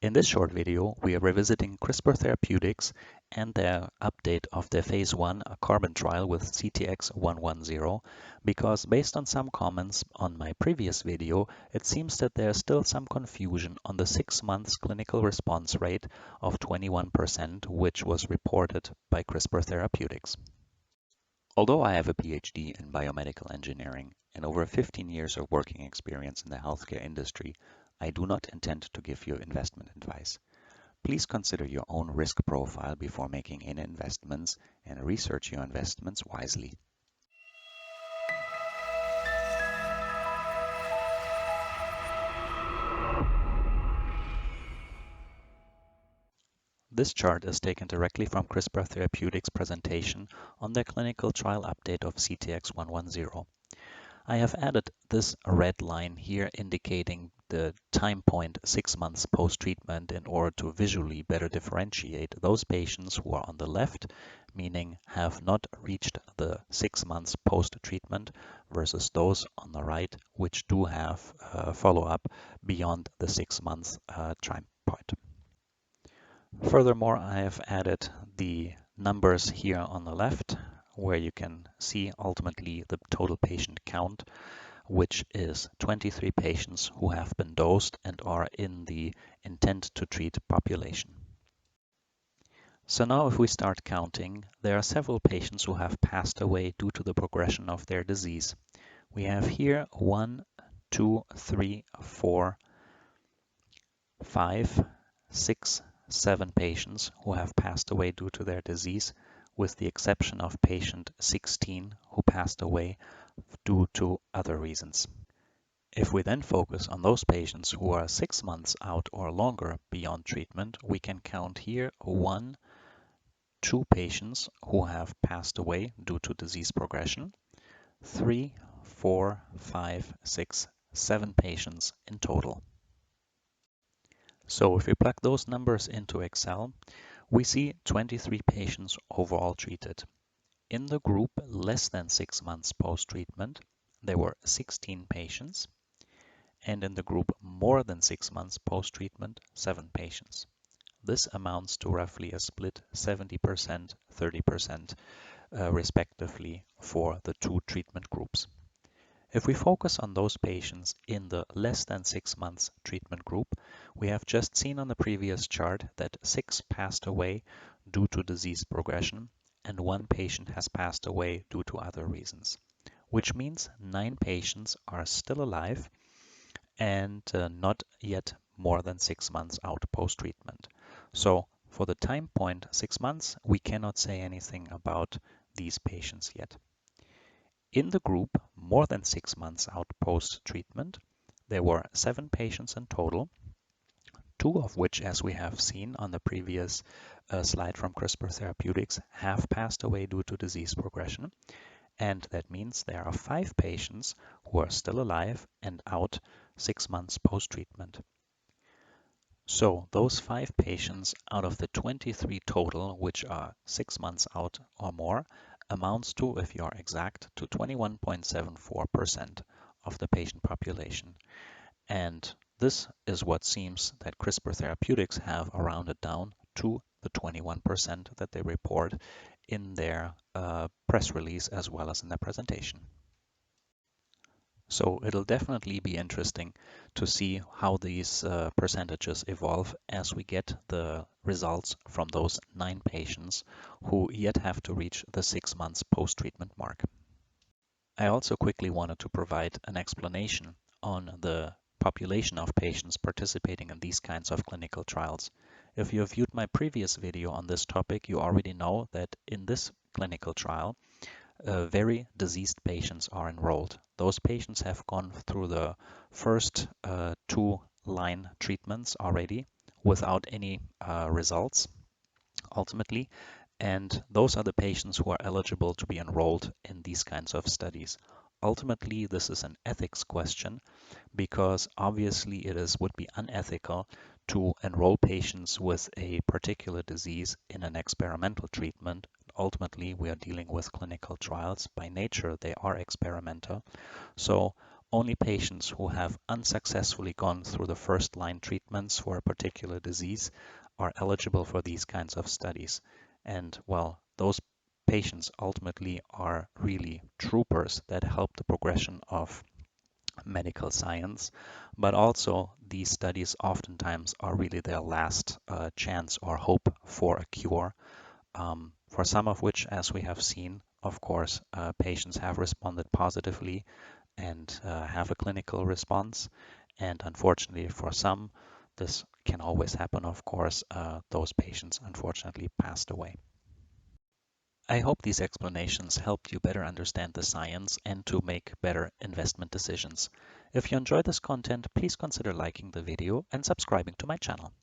In this short video, we are revisiting Crispr Therapeutics and their update of their Phase 1 CARBON trial with CTX110, because based on some comments on my previous video, it seems that there is still some confusion on the 6 months clinical response rate of 21%, which was reported by Crispr Therapeutics. Although I have a PhD in biomedical engineering and over 15 years of working experience in the healthcare industry, I do not intend to give you investment advice. Please consider your own risk profile before making any investments and research your investments wisely. This chart is taken directly from Crispr Therapeutics' presentation on their clinical trial update of CTX110. I have added this red line here indicating the time point 6 months post-treatment in order to visually better differentiate those patients who are on the left, meaning have not reached the 6 months post-treatment, versus those on the right, which do have follow-up beyond the 6 months time point. Furthermore, I have added the numbers here on the left, where you can see ultimately the total patient count, which is 23 patients who have been dosed and are in the intent to treat population. So now if we start counting, there are several patients who have passed away due to the progression of their disease. We have here 1, 2, 3, 4, 5, 6, 7 patients who have passed away due to their disease, with the exception of patient 16 who passed away due to other reasons. If we then focus on those patients who are 6 months out or longer beyond treatment, we can count here 1, 2 patients who have passed away due to disease progression, 3, 4, 5, 6, 7 patients in total. So if we plug those numbers into Excel, we see 23 patients overall treated. In the group less than 6 months post-treatment, there were 16 patients, and in the group more than 6 months post-treatment, 7 patients. This amounts to roughly a split 70%, 30% respectively for the two treatment groups. If we focus on those patients in the less than 6 months treatment group, we have just seen on the previous chart that 6 passed away due to disease progression and 1 patient has passed away due to other reasons, which means 9 patients are still alive and not yet more than 6 months out post-treatment. So for the time point 6 months, we cannot say anything about these patients yet. In the group more than 6 months out post-treatment, there were 7 patients in total, 2 of which, as we have seen on the previous slide from Crispr Therapeutics, have passed away due to disease progression. And that means there are 5 patients who are still alive and out 6 months post-treatment. So those 5 patients out of the 23 total, which are 6 months out or more, amounts to, if you are exact, to 21.74% of the patient population. And this is what seems that Crispr Therapeutics have rounded down to the 21% that they report in their press release as well as in their presentation. So it'll definitely be interesting to see how these percentages evolve as we get the results from those 9 patients who yet have to reach the 6 months post-treatment mark. I also quickly wanted to provide an explanation on the population of patients participating in these kinds of clinical trials. If you have viewed my previous video on this topic, you already know that in this clinical trial, very diseased patients are enrolled. Those patients have gone through the first 2-line treatments already without any results ultimately, and those are the patients who are eligible to be enrolled in these kinds of studies. Ultimately, this is an ethics question because obviously would be unethical to enroll patients with a particular disease in an experimental treatment. Ultimately, we are dealing with clinical trials. By nature, they are experimental. So Only patients who have unsuccessfully gone through the first-line treatments for a particular disease are eligible for these kinds of studies. And well, those patients ultimately are really troopers that help the progression of medical science, but also these studies oftentimes are really their last chance or hope for a cure, for some of which, as we have seen, of course, patients have responded positively and have a clinical response. And unfortunately, for some, this can always happen, of course, those patients unfortunately passed away. I hope these explanations helped you better understand the science and to make better investment decisions. If you enjoyed this content, please consider liking the video and subscribing to my channel.